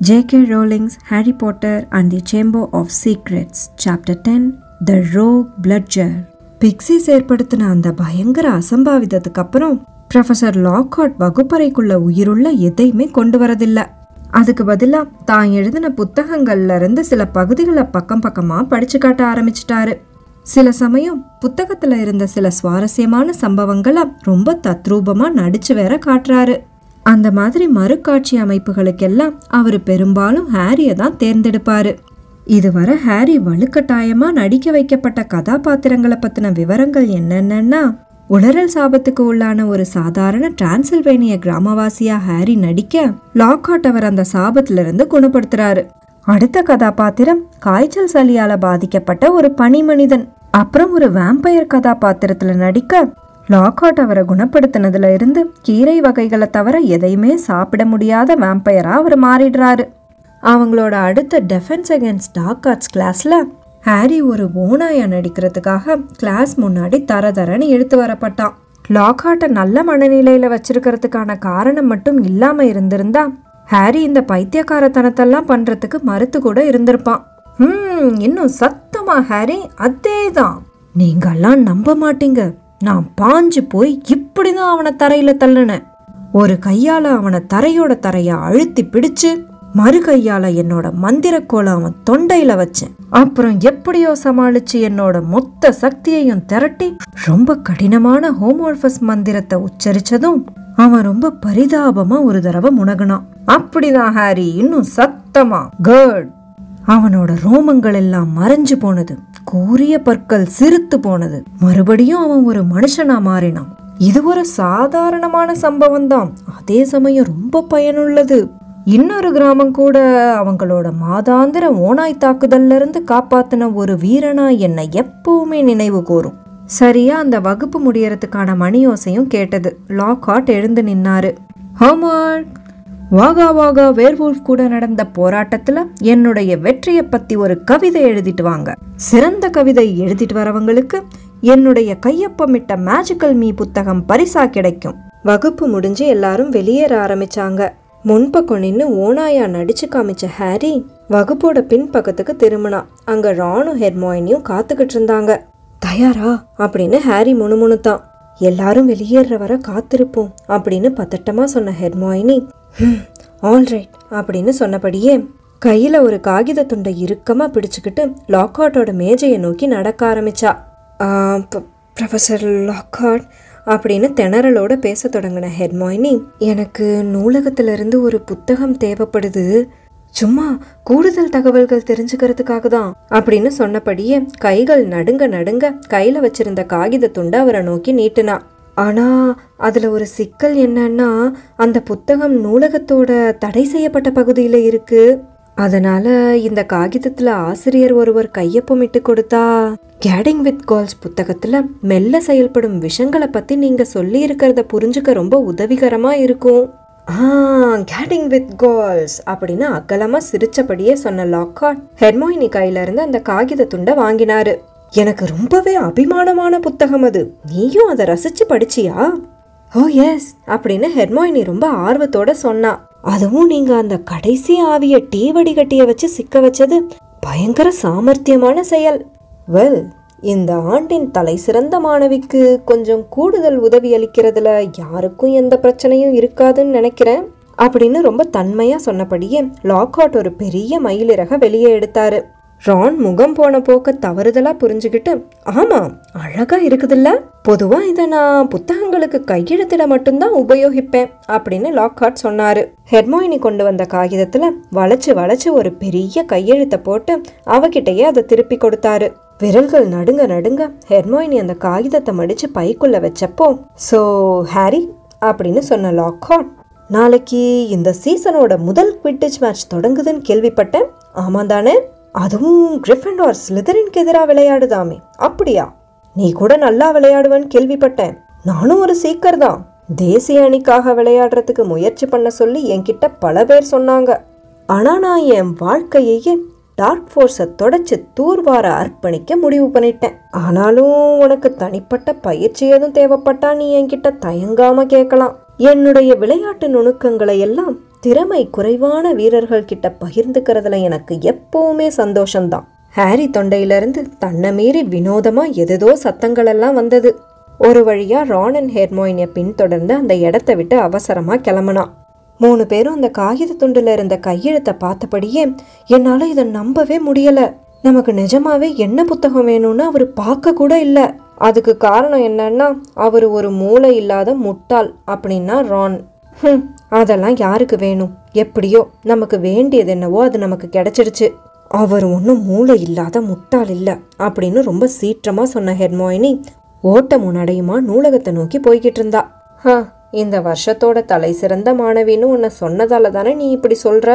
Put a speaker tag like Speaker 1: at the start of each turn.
Speaker 1: J.K. Rowling's Harry Potter and the Chamber of Secrets, Chapter 10, The Rogue Bludger. பிக்ஸிஸ் ஏற்படுத்தின அந்த பயங்கர அசம்பாவிதத்துக்கு அப்புறம் professor லாக்ஹார்ட் வகுப்பறைக்குள்ள உயிருள்ள எதையுமே கொண்டு வரதில்லை. அதுக்கு பதிலா தான் எழுதின புத்தகங்கள்ல இருந்து சில பகுதிகளை பக்கம் பக்கமா படிச்சு காட்ட ஆரம்பிச்சிட்டாரு. சில சமயம் புத்தகத்துல இருந்த சில சுவாரஸ்யமான சம்பவங்களை ரொம்ப தத்ரூபமா நடிச்சு வேற காட்டுறாரு. அந்த மாதிரி மறுகாட்சி அமைப்புகளுக்கெல்லாம் அவர் பெரும்பாலும் ஹாரியை தான் தேர்ந்தெடுப்பாரு. இதுவரை ஹாரி வலுக்கட்டாயமா நடிக்க வைக்கப்பட்ட கதாபாத்திரங்களை பத்தின விவரங்கள் என்னென்னா, உளறல் சாபத்துக்கு உள்ளான ஒரு சாதாரண டிரான்சில்வேனிய கிராமவாசியா ஹாரி நடிக்க லாக்ஹார்ட் அவர் அந்த சாபத்திலிருந்து குணப்படுத்துறாரு. அடுத்த கதாபாத்திரம் காய்ச்சல் சளியால பாதிக்கப்பட்ட ஒரு பனி மனிதன். அப்புறம் ஒரு வேம்பயர் கதாபாத்திரத்துல நடிக்க லாக்ஹார்ட் அவரை குணப்படுத்தினதுல இருந்து கீரை வகைகளை தவிர எதையுமே சாப்பிட முடியாத வேம்பயரா அவர் மாறிடுறாரு. அவங்களோட அடுத்த டெஃபென்ஸ் அகேன்ஸ்ட் டார்க் ஆர்ட்ஸ் கிளாஸ்ல ஹாரி ஒரு ஓனாயா நடிக்கிறதுக்காக கிளாஸ் முன்னாடி தரதரன்னு இழுத்து வரப்பட்டான். லாக்ஹார்ட்டை நல்ல மனநிலையில வச்சிருக்கிறதுக்கான காரணம் மட்டும் இல்லாம இருந்திருந்தா ஹாரி இந்த பைத்தியக்காரத்தனத்தெல்லாம் பண்றதுக்கு மறுத்து கூட இருந்திருப்பான். இன்னும் சத்தமா ஹாரி, அதேதான், நீங்கெல்லாம் நம்ப மாட்டீங்க, நான் பாஞ்சு போய் இப்படிதான் அவனை தரையில தள்ளுனேன். ஒரு கையால அவனை தரையோட தரைய அழுத்தி பிடிச்சு மறு கையால என்னோட மந்திரக்கோளை அவன் தொண்டையில வச்சேன். அப்புறம் எப்படியோ சமாளிச்சு என்னோட மொத்த சக்தியையும் திரட்டி ரொம்ப கடினமான ஹோமோர்பஸ் மந்திரத்தை உச்சரிச்சதும் அவன் ரொம்ப பரிதாபமா ஒரு தடவை முனகுனான். அப்படிதான் ஹாரி, இன்னும் சத்தமா. குட். அவனோட ரோமங்கள் எல்லாம் மறைஞ்சு போனது, கூரிய பற்கள் சிறுத்து போனது, மறுபடியும் அவன் ஒரு மனுஷனா மாறினான். இது ஒரு சாதாரணமான சம்பவம் தான், அதே சமயம் ரொம்ப பயனுள்ளது. இன்னொரு கிராமம் கூட அவங்களோட மாதாந்திர ஓனாய் தாக்குதல்ல இருந்து காப்பாத்தின ஒரு வீரனா என்னை எப்பவுமே நினைவு கூறும். சரியா அந்த வகுப்பு முடியறதுக்கான மணியோசையும் கேட்டது. லாக்ஹார்ட் எழுந்து நின்னாரு. ஹோம்வொர்க். வாகா வாகா வேர்வூல்ஃப் கூட நடந்த போராட்டத்துல என்னுடைய வெற்றியை பத்தி ஒரு கவிதை எழுதிட்டு வாங்க. சிறந்த கவிதை எழுதிட்டு வரவங்களுக்கு என்னுடைய கையொப்பமிட்ட மேஜிக்கல் மீ புத்தகம் பரிசா கிடைக்கும். வகுப்பு முடிஞ்சு எல்லாரும் வெளியேற ஆரம்பிச்சாங்க. முன்பக்கம் நின்னு ஓனாயா நடிச்சு காமிச்ச ஹாரி வகுப்போட பின்பக்கத்துக்கு திரும்பினா. அங்க ரானும் ஹெர்மாயினியும் காத்துக்கிட்டு இருந்தாங்க. தயாரா அப்படின்னு ஹாரி முணுமுணுத்தான். எல்லாரும் வெளியேற வர காத்திருப்போம் அப்படின்னு பதட்டமா சொன்ன ஹெர்மாயினி ஆல்ரைட் அப்படின்னு சொன்னபடியே கையில ஒரு காகித துண்டை இறுக்கமா பிடிச்சுக்கிட்டு லாக்ஹார்ட்டோட மேஜையை நோக்கி நடக்க ஆரம்பிச்சா. ப்ரொஃபசர் லாக்ஹார்ட் அப்படின்னு திணறலோட பேச தொடங்கின ஹெர்மாயினி, எனக்கு நூலகத்துல இருந்து ஒரு புத்தகம் தேவைப்படுது, சும்மா கூடுதல் தகவல்கள் தெரிஞ்சுக்கிறதுக்காக தான் அப்படின்னு சொன்னபடியே கைகள் நடுங்க நடுங்க கையில வச்சிருந்த காகித துண்டை அவரை நோக்கி நீட்டினா. ஆனா அதுல ஒரு சிக்கல் என்னன்னா, அந்த புத்தகம் நூலகத்தோட தடை செய்யப்பட்ட பகுதியில இருக்கு. அதனால இந்த காகிதத்துல ஆசிரியர் ஒருவர் கையொப்பமிட்டு கொடுத்தா கேடிங் வித் கால்ஸ் புத்தகத்துல மெல்ல செயல்படும் விஷங்களை பத்தி நீங்க சொல்லி இருக்கிறத புரிஞ்சுக்க ரொம்ப உதவிகரமா இருக்கும். கேடிங் வித் கால்ஸ் அப்படின்னு அகலமா சிரிச்சபடியே சொன்ன லாக்ஹார்ட் ஹெர்மாயினி கையில இருந்து அந்த காகித துண்டை வாங்கினாரு. எனக்கு ரொம்பவே அபிமானமான புத்தகம் அது, நீயும் அதை ரசிச்சு படிச்சியா? ஓ எஸ் அப்படின்னு ஹெர்மாயினி ரொம்ப ஆர்வத்தோட சொன்னா. அதுவும் நீங்க அந்த கடைசி ஆவிய டீ வடிகட்டிய வச்சு சிக்க வச்சது பயங்கர சாமர்த்தியமான செயல். வெல், இந்த ஆண்டின் தலை சிறந்த மாணவிக்கு கொஞ்சம் கூடுதல் உதவி அளிக்கிறதுல யாருக்கும் எந்த பிரச்சனையும் இருக்காதுன்னு நினைக்கிறேன் அப்படின்னு ரொம்ப தன்மையா சொன்னபடியே லாக்ஹார்ட் ஒரு பெரிய மயிலிறக வெளியே எடுத்தாரு. ரான் முகம் போன போக்க தவறுதலா புரிஞ்சுக்கிட்டு, ஆமா அழகா இருக்குதுல்ல, பொதுவா இதை நான் புத்தகங்களுக்கு கையெழுத்திட மட்டும்தான் உபயோகிப்பேன் அப்படின்னு லாக்ஹார்ட் சொன்னாரு. ஹெர்மாயினி கொண்டு வந்த காகிதத்துல வளைச்சு வளைச்சு ஒரு பெரிய கையெழுத்தை போட்டு அவகிட்டயே அதை திருப்பி கொடுத்தாரு. விரல்கள் நடுங்க நடுங்க ஹெர்மாயினி அந்த காகிதத்தை மடிச்சு பைக்குள்ள வச்சப்போ, சோ ஹாரி அப்படின்னு சொன்ன லாக்ஹார்ட், நாளைக்கு இந்த சீசனோட முதல் குவிடிட்ஜ் மேட்ச் தொடங்குதுன்னு கேள்விப்பட்டேன், ஆமா தானே? அதுவும் கிரிஃபிண்டோர் ஸ்லிதரினுக்கு எதிராக விளையாடுதாமே, அப்படியா? நீ கூட நல்லா விளையாடுவேன்னு கேள்விப்பட்டேன். நானும் ஒரு சீக்கர் தான், தேசிய அணிக்காக விளையாடுறதுக்கு முயற்சி பண்ண சொல்லி என்கிட்ட பல பேர் சொன்னாங்க. ஆனா நான் என் வாழ்க்கையே டார்க் ஃபோர்ஸை தொடச்சு தூர்வார அர்ப்பணிக்க முடிவு பண்ணிட்டேன். ஆனாலும் உனக்கு தனிப்பட்ட பயிற்சி எதுவும் தேவைப்பட்டா நீ என்கிட்ட தயங்காம கேட்கலாம். என்னுடைய விளையாட்டு நுணுக்கங்களை எல்லாம் திறமை குறைவான வீரர்கள் கிட்ட பகிர்ந்துக்கிறதுல எனக்கு எப்பவுமே சந்தோஷம்தான். ஹாரி தொண்டையிலிருந்து தன்னை மீறி வினோதமா எதோ சத்தங்கள் எல்லாம் வந்தது. ஒரு வழியா ரான் அண்ட் ஹெர்மைனியை பின்தொடர்ந்து அந்த இடத்த விட்டு அவசரமா கிளம்புனான். 3 பேரும் அந்த காகித துண்டுல இருந்த கையெழுத்தை பார்த்தபடியே என்னால இதை நம்பவே முடியல. நமக்கு நிஜமாவே என்ன புத்தகம் வேணும்னு அவரு பார்க்க கூட இல்ல. அதுக்கு காரணம் என்னன்னா அவரு ஒரு மூளை இல்லாத முட்டாள் அப்படின்னா ரான். அதெல்லாம் யாருக்கு வேணும்? எப்படியோ நமக்கு வேண்டியது என்னவோ அது நமக்கு கிடைச்சிடுச்சு. அவர் ஒன்றும் மூளை இல்லாத முட்டாள் இல்ல அப்படின்னு ரொம்ப சீற்றமா சொன்ன ஹெர்மைனி ஓட்டமும் நடையுமா நூலகத்தை நோக்கி போய்கிட்டு இருந்தா. இந்த வருஷத்தோட தலை சிறந்த மாணவின்னு உன்னை சொன்னதால தானே நீ இப்படி சொல்ற?